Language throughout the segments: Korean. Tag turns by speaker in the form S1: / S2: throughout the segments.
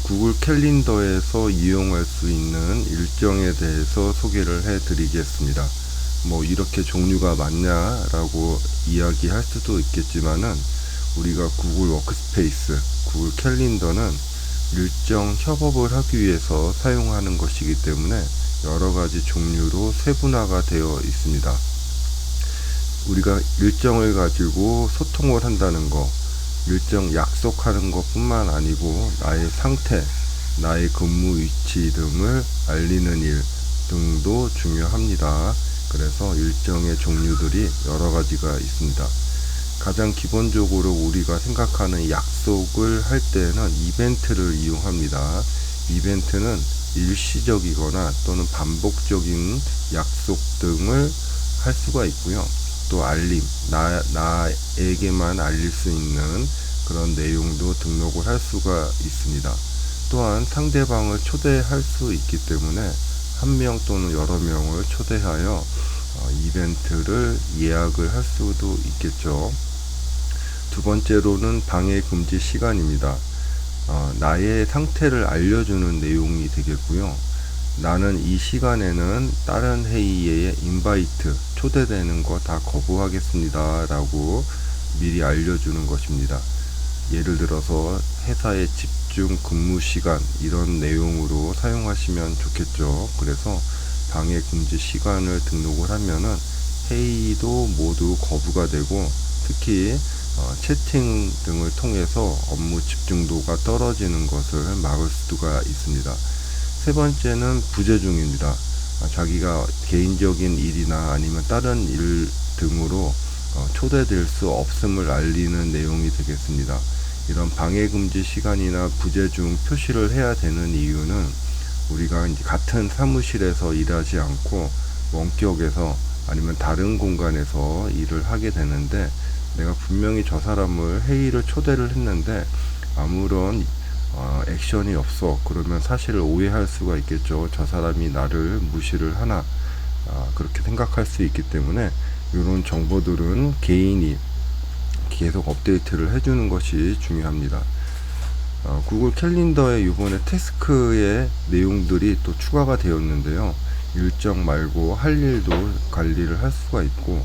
S1: 구글 캘린더에서 이용할 수 있는 일정에 대해서 소개를 해 드리겠습니다. 뭐 이렇게 종류가 많냐라고 이야기할 수도 있겠지만은 우리가 구글 워크스페이스, 구글 캘린더는 일정 협업을 하기 위해서 사용하는 것이기 때문에 여러 가지 종류로 세분화가 되어 있습니다. 우리가 일정을 가지고 소통을 한다는 거, 일정 약속하는 것 뿐만 아니고 나의 상태, 나의 근무 위치 등을 알리는 일 등도 중요합니다. 그래서 일정의 종류들이 여러 가지가 있습니다. 가장 기본적으로 우리가 생각하는 약속을 할 때는 이벤트를 이용합니다. 이벤트는 일시적이거나 또는 반복적인 약속 등을 할 수가 있고요. 또 알림, 나에게만 알릴 수 있는 그런 내용도 등록을 할 수가 있습니다. 또한 상대방을 초대할 수 있기 때문에 한 명 또는 여러 명을 초대하여 이벤트를 예약을 할 수도 있겠죠. 두 번째로는 방해 금지 시간입니다. 나의 상태를 알려주는 내용이 되겠고요. 나는 이 시간에는 다른 회의에 인바이트, 초대되는 거 다 거부하겠습니다 라고 미리 알려주는 것입니다. 예를 들어서 회사의 집중 근무 시간 이런 내용으로 사용하시면 좋겠죠. 그래서 방해 금지 시간을 등록을 하면은 회의도 모두 거부가 되고 특히 채팅 등을 통해서 업무 집중도가 떨어지는 것을 막을 수가 있습니다. 세 번째는 부재중입니다. 자기가 개인적인 일이나 아니면 다른 일 등으로 초대될 수 없음을 알리는 내용이 되겠습니다. 이런 방해금지 시간이나 부재중 표시를 해야 되는 이유는 우리가 이제 같은 사무실에서 일하지 않고 원격에서 아니면 다른 공간에서 일을 하게 되는데 내가 분명히 저 사람을 회의를 초대를 했는데 아무런 액션이 없어. 그러면 사실을 오해할 수가 있겠죠. 저 사람이 나를 무시를 하나 그렇게 생각할 수 있기 때문에 이런 정보들은 개인이 계속 업데이트를 해주는 것이 중요합니다. 구글 캘린더에 이번에 태스크의 내용들이 또 추가가 되었는데요. 일정 말고 할 일도 관리를 할 수가 있고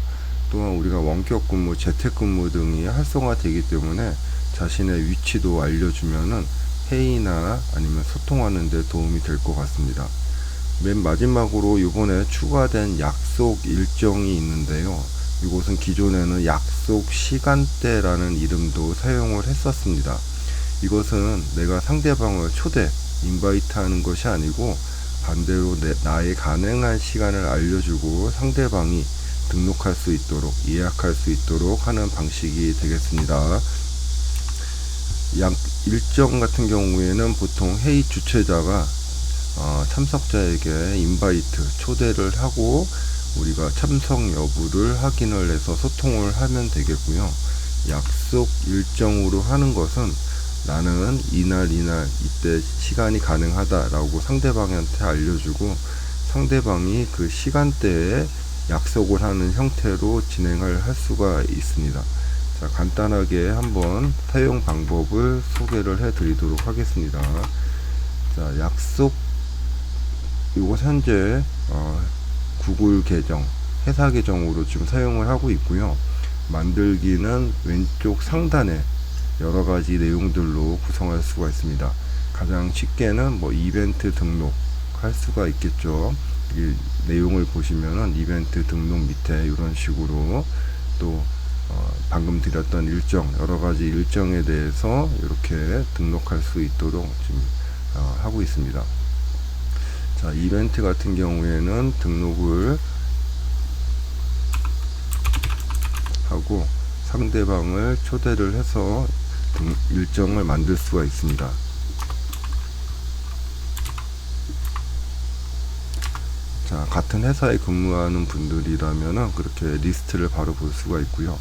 S1: 또한 우리가 원격 근무, 재택근무 등이 활성화되기 때문에 자신의 위치도 알려주면은 회의나 아니면 소통하는 데 도움이 될 것 같습니다. 맨 마지막으로 이번에 추가된 약속 일정이 있는데요. 이것은 기존에는 약속 시간대라는 이름도 사용을 했었습니다. 이것은 내가 상대방을 초대, 인바이트 하는 것이 아니고 반대로 나의 가능한 시간을 알려주고 상대방이 등록할 수 있도록, 예약할 수 있도록 하는 방식이 되겠습니다. 일정 같은 경우에는 보통 회의 주최자가 참석자에게 인바이트, 초대를 하고 우리가 참석 여부를 확인을 해서 소통을 하면 되겠고요. 약속 일정으로 하는 것은 나는 이날 이때 시간이 가능하다라고 상대방한테 알려주고 상대방이 그 시간대에 약속을 하는 형태로 진행을 할 수가 있습니다. 자, 간단하게 한번 사용 방법을 소개를 해 드리도록 하겠습니다. 자, 약속 이것 현재 구글 계정, 회사 계정으로 지금 사용을 하고 있고요. 만들기는 왼쪽 상단에 여러 가지 내용들로 구성할 수가 있습니다. 가장 쉽게는 뭐 이벤트 등록 할 수가 있겠죠. 이 내용을 보시면은 이벤트 등록 밑에 이런 식으로 또 방금 드렸던 일정, 여러 가지 일정에 대해서 이렇게 등록할 수 있도록 지금 하고 있습니다. 자, 이벤트 같은 경우에는 등록을 하고 상대방을 초대를 해서 일정을 만들 수가 있습니다. 자, 같은 회사에 근무하는 분들이라면은 그렇게 리스트를 바로 볼 수가 있고요.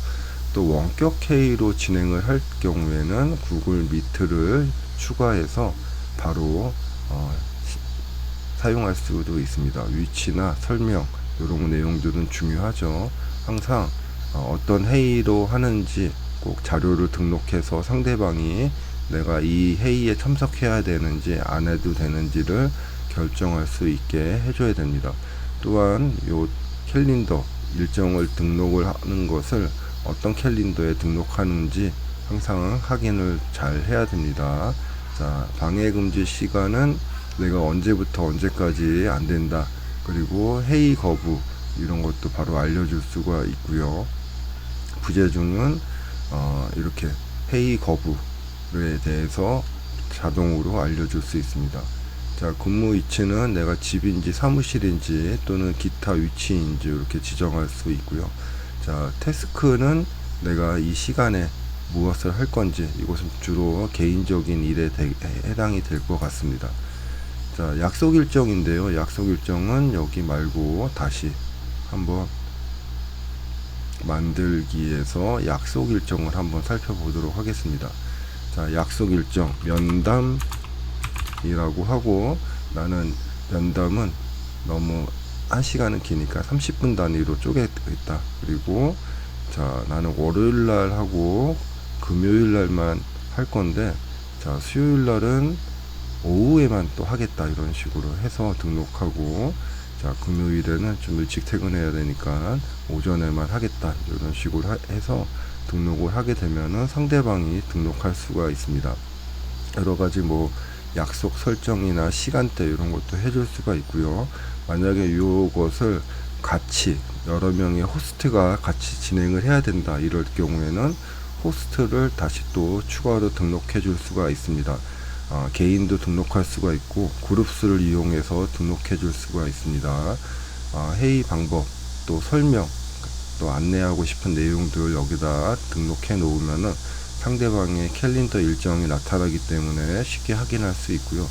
S1: 또 원격 회의로 진행을 할 경우에는 구글 미트를 추가해서 바로 사용할 수도 있습니다. 위치나 설명 이런 내용들은 중요하죠. 항상 어떤 회의로 하는지 꼭 자료를 등록해서 상대방이 내가 이 회의에 참석해야 되는지 안 해도 되는지를 결정할 수 있게 해줘야 됩니다. 또한 요 캘린더 일정을 등록을 하는 것을 어떤 캘린더에 등록하는지 항상 확인을 잘 해야 됩니다. 자, 방해금지 시간은 내가 언제부터 언제까지 안 된다. 그리고 회의 거부 이런 것도 바로 알려줄 수가 있고요. 부재중은 이렇게 회의 거부에 대해서 자동으로 알려줄 수 있습니다. 자, 근무 위치는 내가 집인지 사무실인지 또는 기타 위치인지 이렇게 지정할 수 있고요. 자, 태스크는 내가 이 시간에 무엇을 할 건지, 이것은 주로 개인적인 일에 해당이 될 것 같습니다. 자, 약속 일정인데요. 약속 일정은 여기 말고 다시 한번 만들기에서 약속 일정을 한번 살펴보도록 하겠습니다. 자, 약속 일정 면담이라고 하고, 나는 면담은 너무 1시간은 기니까 30분 단위로 쪼개겠다. 그리고 자, 나는 월요일날 하고 금요일날만 할 건데, 자, 수요일날은 오후에만 또 하겠다. 이런 식으로 해서 등록하고, 자, 금요일에는 좀 일찍 퇴근해야 되니까 오전에만 하겠다. 이런 식으로 해서 등록을 하게 되면은 상대방이 등록할 수가 있습니다. 여러 가지 뭐 약속 설정이나 시간대 이런 것도 해줄 수가 있고요. 만약에 이것을 같이 여러 명의 호스트가 같이 진행을 해야 된다. 이럴 경우에는 호스트를 다시 또 추가로 등록해 줄 수가 있습니다. 개인도 등록할 수가 있고 그룹수를 이용해서 등록해 줄 수가 있습니다. 회의 방법, 또 설명, 또 안내하고 싶은 내용들 여기다 등록해 놓으면은 상대방의 캘린더 일정이 나타나기 때문에 쉽게 확인할 수 있고요.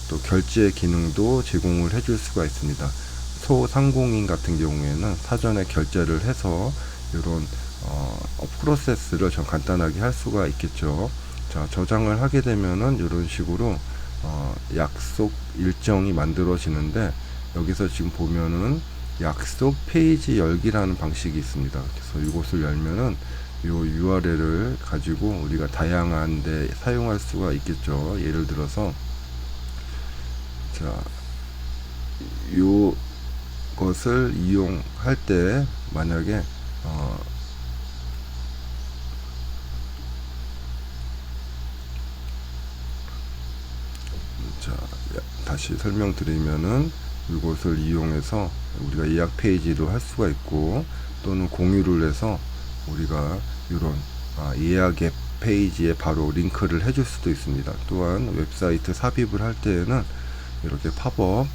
S1: 또 결제 기능도 제공을 해줄 수가 있습니다. 소상공인 같은 경우에는 사전에 결제를 해서 이런 프로세스를 좀 간단하게 할 수가 있겠죠. 자, 저장을 하게 되면은 이런 식으로 약속 일정이 만들어지는데, 여기서 지금 보면은 약속 페이지 열기라는 방식이 있습니다. 그래서 이것을 열면은 요 URL을 가지고 우리가 다양한 데 사용할 수가 있겠죠. 예를 들어서 자, 요 것을 이용할 때 만약에 자, 다시 설명드리면은 이것을 이용해서 우리가 예약 페이지로 할 수가 있고, 또는 공유를 해서 우리가 이런 예약 앱 페이지에 바로 링크를 해줄 수도 있습니다. 또한 웹사이트 삽입을 할 때에는 이렇게 팝업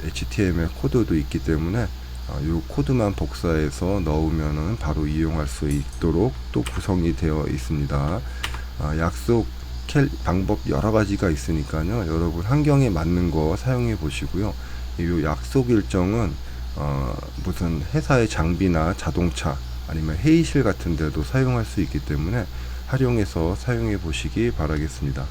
S1: HTML 코드도 있기 때문에 이 코드만 복사해서 넣으면은 바로 이용할 수 있도록 또 구성이 되어 있습니다. 약속 방법 여러 가지가 있으니까요. 여러분 환경에 맞는 거 사용해 보시고요. 이 약속 일정은 무슨 회사의 장비나 자동차 아니면 회의실 같은 데도 사용할 수 있기 때문에 활용해서 사용해 보시기 바라겠습니다.